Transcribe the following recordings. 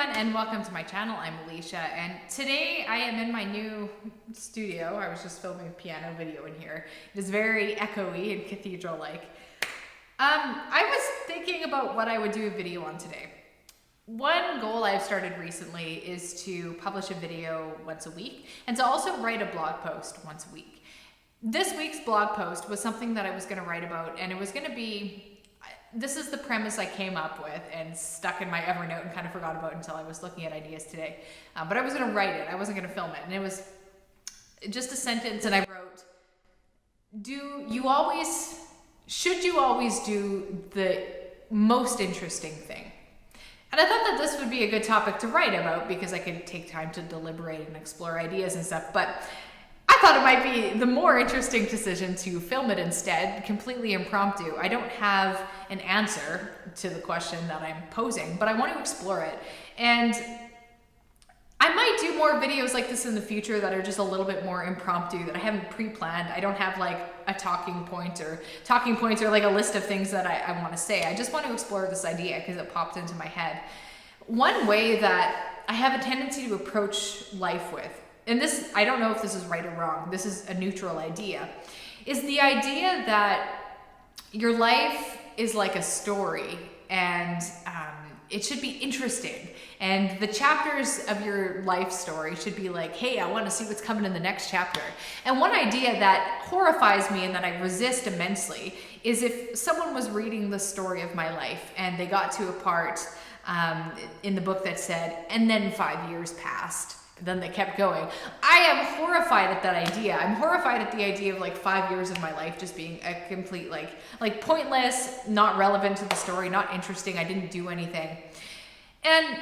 everyone, and welcome to my channel. I'm Allysia, and today I am in my new studio. I was just filming a piano video in here. It is very echoey and cathedral-like. I was thinking about what I would do a video on today. One goal I've started recently is to publish a video once a week and to also write a blog post once a week. This week's blog post was something that I was going to write about, and it was going to be, this is the premise I came up with and stuck in my Evernote and kind of forgot about until I was looking at ideas today. But I was going to write it. I wasn't going to film it. And it was just a sentence, and I wrote, should you always do the most interesting thing? And I thought that this would be a good topic to write about because I could take time to deliberate and explore ideas and stuff. But I thought it might be the more interesting decision to film it instead, completely impromptu. I don't have an answer to the question that I'm posing, but I want to explore it. And I might do more videos like this in the future that are just a little bit more impromptu, that I haven't pre-planned. I don't have like a talking points or like a list of things that I want to say. I just want to explore this idea because it popped into my head. One way that I have a tendency to approach life with, and this, I don't know if this is right or wrong, this is a neutral idea, is the idea that your life is like a story, and it should be interesting. And the chapters of your life story should be like, hey, I want to see what's coming in the next chapter. And one idea that horrifies me and that I resist immensely is if someone was reading the story of my life and they got to a part in the book that said, and then 5 years passed. Then they kept going. I am horrified at that idea. I'm horrified at the idea of like 5 years of my life just being a complete like pointless, not relevant to the story, not interesting. I didn't do anything. And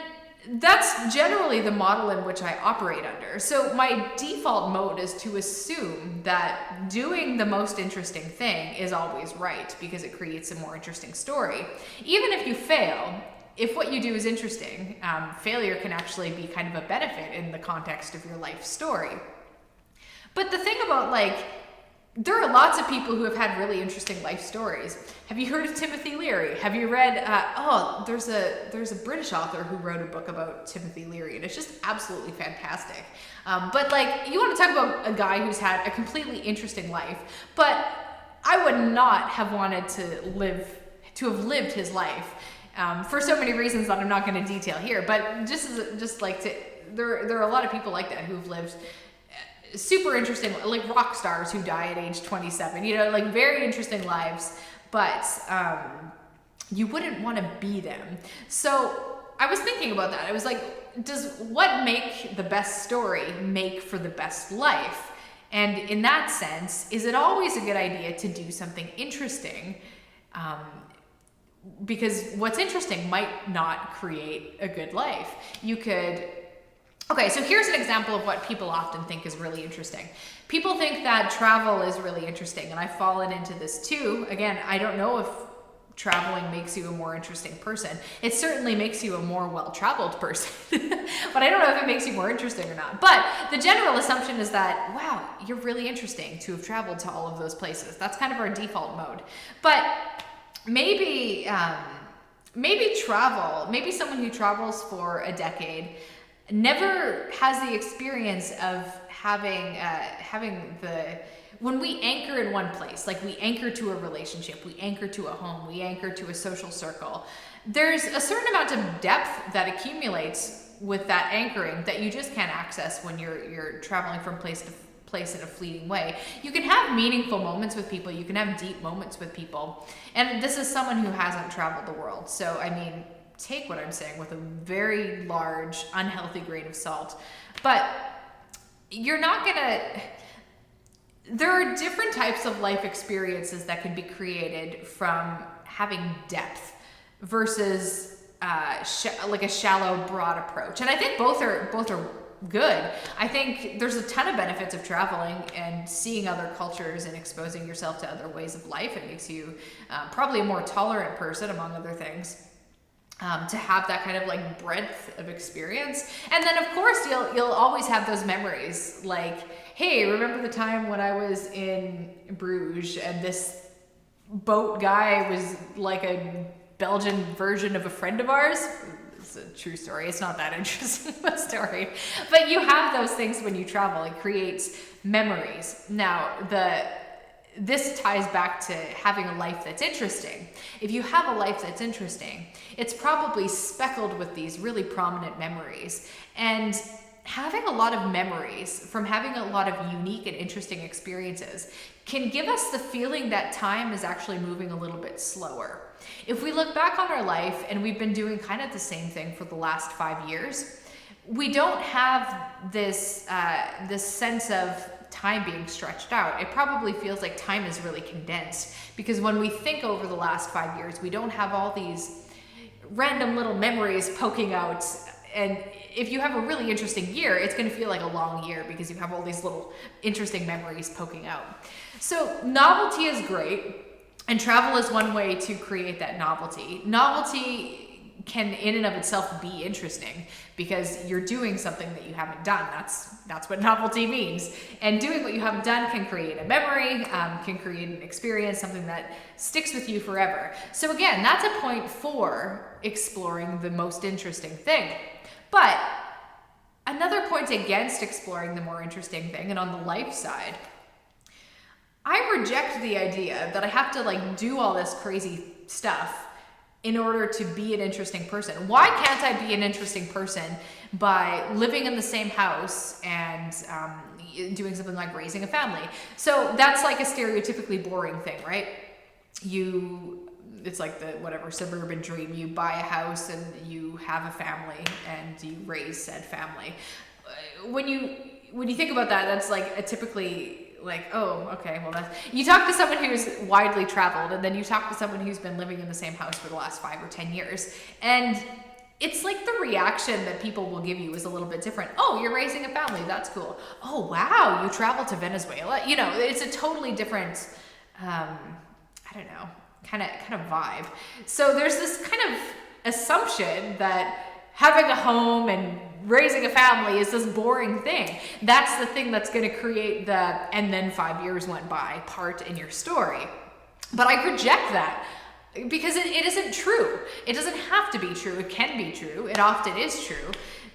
that's generally the model in which I operate under. So my default mode is to assume that doing the most interesting thing is always right because it creates a more interesting story. Even if you fail, if what you do is interesting, failure can actually be kind of a benefit in the context of your life story. But the thing about there are lots of people who have had really interesting life stories. Have you heard of Timothy Leary? Have you read, there's a British author who wrote a book about Timothy Leary, and it's just absolutely fantastic. But you want to talk about a guy who's had a completely interesting life, but I would not have wanted to have lived his life. For so many reasons that I'm not going to detail here, but there are a lot of people like that who've lived super interesting, like rock stars who die at age 27, very interesting lives, but you wouldn't want to be them. So I was thinking about that. I was like, does what make the best story make for the best life? And in that sense, is it always a good idea to do something interesting? Because what's interesting might not create a good life. Okay, so here's an example of what people often think is really interesting. People think that travel is really interesting, and I've fallen into this too. Again, I don't know if traveling makes you a more interesting person. It certainly makes you a more well-traveled person, but I don't know if it makes you more interesting or not. But the general assumption is that, wow, you're really interesting to have traveled to all of those places. That's kind of our default mode. But maybe someone who travels for a decade never has the experience of when we anchor in one place, like we anchor to a relationship, we anchor to a home, we anchor to a social circle. There's a certain amount of depth that accumulates with that anchoring that you just can't access when you're traveling from place to place in a fleeting way. You can have meaningful moments with people, you can have deep moments with people, and this is someone who hasn't traveled the world. So I mean, take what I'm saying with a very large, unhealthy grain of salt. But you're not gonna, there are different types of life experiences that can be created from having depth versus like a shallow, broad approach. And I think both are good. I think there's a ton of benefits of traveling and seeing other cultures and exposing yourself to other ways of life. It makes you probably a more tolerant person, among other things, to have that kind of breadth of experience. And then of course you'll always have those memories like, hey, remember the time when I was in Bruges and this boat guy was like a Belgian version of a friend of ours? It's a true story. It's not that interesting of a story. But you have those things when you travel. It creates memories. Now, this ties back to having a life that's interesting. If you have a life that's interesting, it's probably speckled with these really prominent memories. And having a lot of memories from having a lot of unique and interesting experiences can give us the feeling that time is actually moving a little bit slower. If we look back on our life and we've been doing kind of the same thing for the last 5 years, we don't have this sense of time being stretched out. It probably feels like time is really condensed, because when we think over the last 5 years, we don't have all these random little memories poking out. And if you have a really interesting year, it's going to feel like a long year because you have all these little interesting memories poking out. So novelty is great, and travel is one way to create that novelty. Novelty can in and of itself be interesting because you're doing something that you haven't done. That's what novelty means. And doing what you haven't done can create a memory, can create an experience, something that sticks with you forever. So again, that's a point for exploring the most interesting thing. But another point against exploring the more interesting thing, and on the life side, I reject the idea that I have to do all this crazy stuff in order to be an interesting person. Why can't I be an interesting person by living in the same house and doing something like raising a family? So that's like a stereotypically boring thing, right? It's like the whatever suburban dream. You buy a house and you have a family and you raise said family. When you think about that, that's like a typically oh, okay, well, you talk to someone who's widely traveled, and then you talk to someone who's been living in the same house for the last 5 or 10 years, and it's like the reaction that people will give you is a little bit different. Oh, you're raising a family, that's cool. Oh, wow, you traveled to Venezuela. It's a totally different, I don't know, kind of vibe. So there's this kind of assumption that having a home and raising a family is this boring thing. That's the thing that's going to create the "and then 5 years went by" part in your story. But I reject that because it isn't true. It doesn't have to be true. It can be true. It often is true,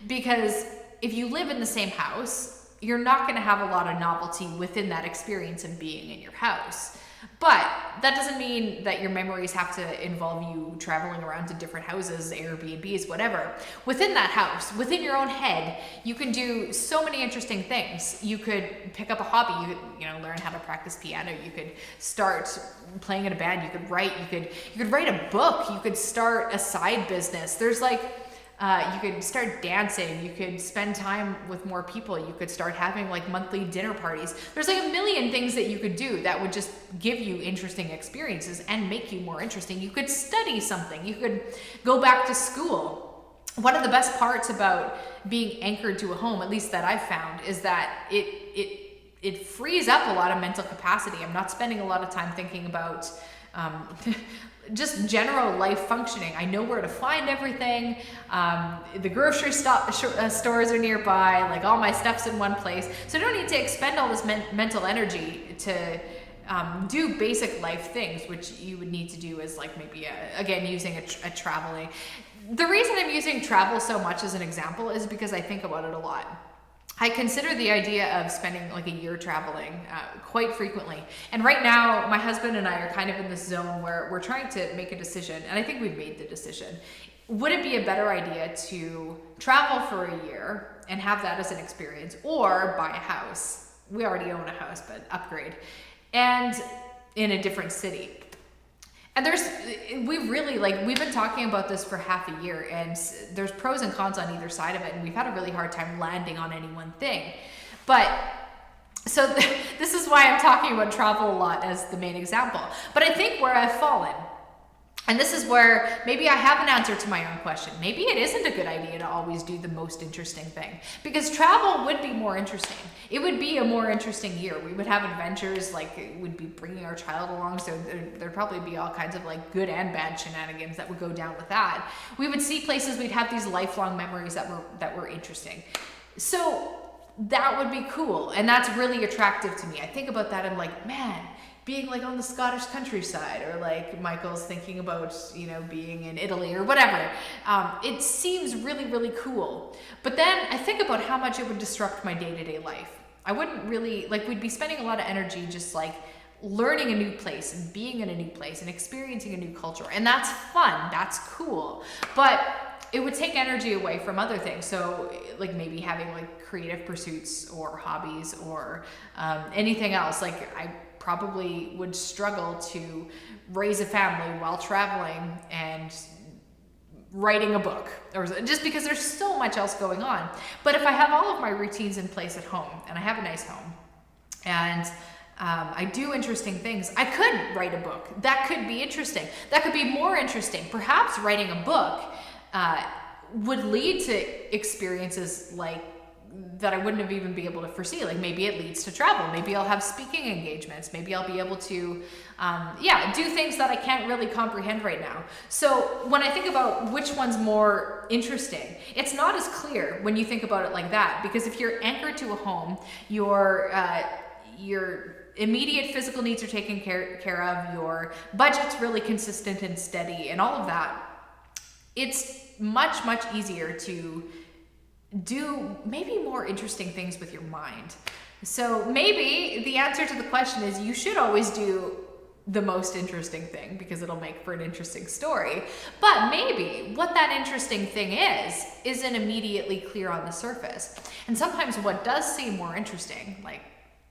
because if you live in the same house, you're not going to have a lot of novelty within that experience of being in your house. But that doesn't mean that your memories have to involve you traveling around to different houses, Airbnbs, whatever. Within that house, within your own head, you can do so many interesting things. You could pick up a hobby. You could, learn how to practice piano. You could start playing in a band. You could write. You could write a book. You could start a side business. There's you could start dancing. You could spend time with more people. You could start having monthly dinner parties. There's a million things that you could do that would just give you interesting experiences and make you more interesting. You could study something. You could go back to school. One of the best parts about being anchored to a home, at least that I've found, is that it frees up a lot of mental capacity. I'm not spending a lot of time thinking about just general life functioning. I know where to find everything. The grocery stores are nearby. All my stuff's in one place. So I don't need to expend all this mental energy to do basic life things, which you would need to do as maybe again using a traveling. The reason I'm using travel so much as an example is because I think about it a lot. I consider the idea of spending a year traveling quite frequently. And right now, my husband and I are kind of in this zone where we're trying to make a decision, and I think we've made the decision. Would it be a better idea to travel for a year and have that as an experience, or buy a house? We already own a house, but upgrade. And in a different city. And we've been talking about this for half a year, and there's pros and cons on either side of it, and we've had a really hard time landing on any one thing. But so this is why I'm talking about travel a lot as the main example. But I think where I've fallen, and this is where maybe I have an answer to my own question. Maybe it isn't a good idea to always do the most interesting thing, because travel would be more interesting. It would be a more interesting year. We would have adventures, we'd be bringing our child along, so there'd probably be all kinds of good and bad shenanigans that would go down with that. We would see places, we'd have these lifelong memories that were interesting. So that would be cool. And that's really attractive to me. I think about that, I'm like, man, being like on the Scottish countryside, or like Michael's thinking about, you know, being in Italy or whatever. It seems really, really cool. But then I think about how much it would disrupt my day-to-day life. I wouldn't really, like, we'd be spending a lot of energy just like learning a new place and being in a new place and experiencing a new culture. And that's fun, that's cool. But it would take energy away from other things. So like maybe having like creative pursuits or hobbies or anything else. Like I probably would struggle to raise a family while traveling and writing a book, or just because there's so much else going on. But if I have all of my routines in place at home, and I have a nice home, and I do interesting things, I could write a book. That could be interesting. That could be more interesting. Perhaps writing a book would lead to experiences like that I wouldn't have even been able to foresee. Like maybe it leads to travel. Maybe I'll have speaking engagements. Maybe I'll be able to, do things that I can't really comprehend right now. So when I think about which one's more interesting, it's not as clear when you think about it like that, because if you're anchored to a home, your immediate physical needs are taken care of, your budget's really consistent and steady and all of that, it's much, much easier to do maybe more interesting things with your mind. So maybe the answer to the question is you should always do the most interesting thing because it'll make for an interesting story. But maybe what that interesting thing isn't immediately clear on the surface. And sometimes what does seem more interesting, like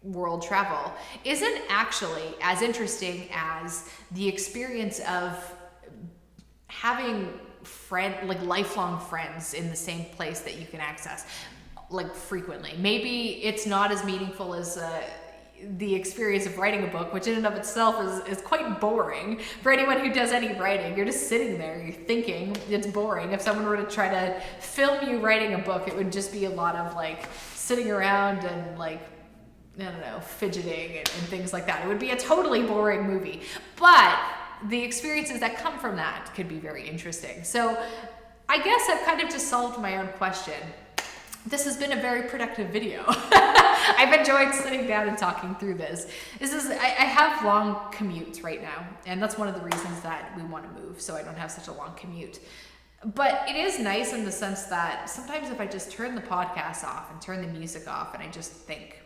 world travel, isn't actually as interesting as the experience of having lifelong friends in the same place that you can access like frequently. Maybe it's not as meaningful as the experience of writing a book, which in and of itself is quite boring. For anyone who does any writing, you're just sitting there, you're thinking, it's boring. If someone were to try to film you writing a book, it would just be a lot of like sitting around and like, I don't know, fidgeting and things like that. It would be a totally boring movie. But the experiences that come from that could be very interesting. So I guess I've kind of just solved my own question. This has been a very productive video. I've enjoyed sitting down and talking through this. I have long commutes right now, and that's one of the reasons that we want to move, so I don't have such a long commute. But it is nice in the sense that sometimes if I just turn the podcast off and turn the music off and I just think,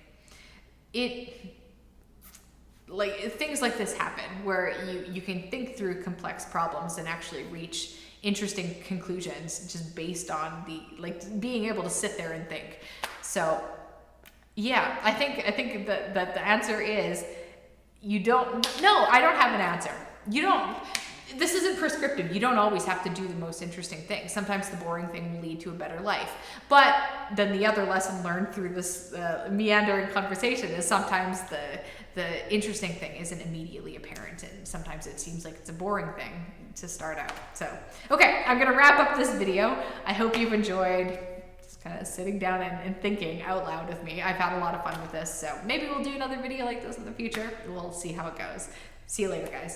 things like this happen where you can think through complex problems and actually reach interesting conclusions just based on being able to sit there and think. So yeah, I think that the answer is I don't have an answer. This isn't prescriptive. You don't always have to do the most interesting thing. Sometimes the boring thing will lead to a better life. But then the other lesson learned through this meandering conversation is sometimes the interesting thing isn't immediately apparent, and sometimes it seems like it's a boring thing to start out. So, okay, I'm gonna wrap up this video. I hope you've enjoyed just kind of sitting down and thinking out loud with me. I've had a lot of fun with this, so maybe we'll do another video like this in the future. We'll see how it goes. See you later, guys.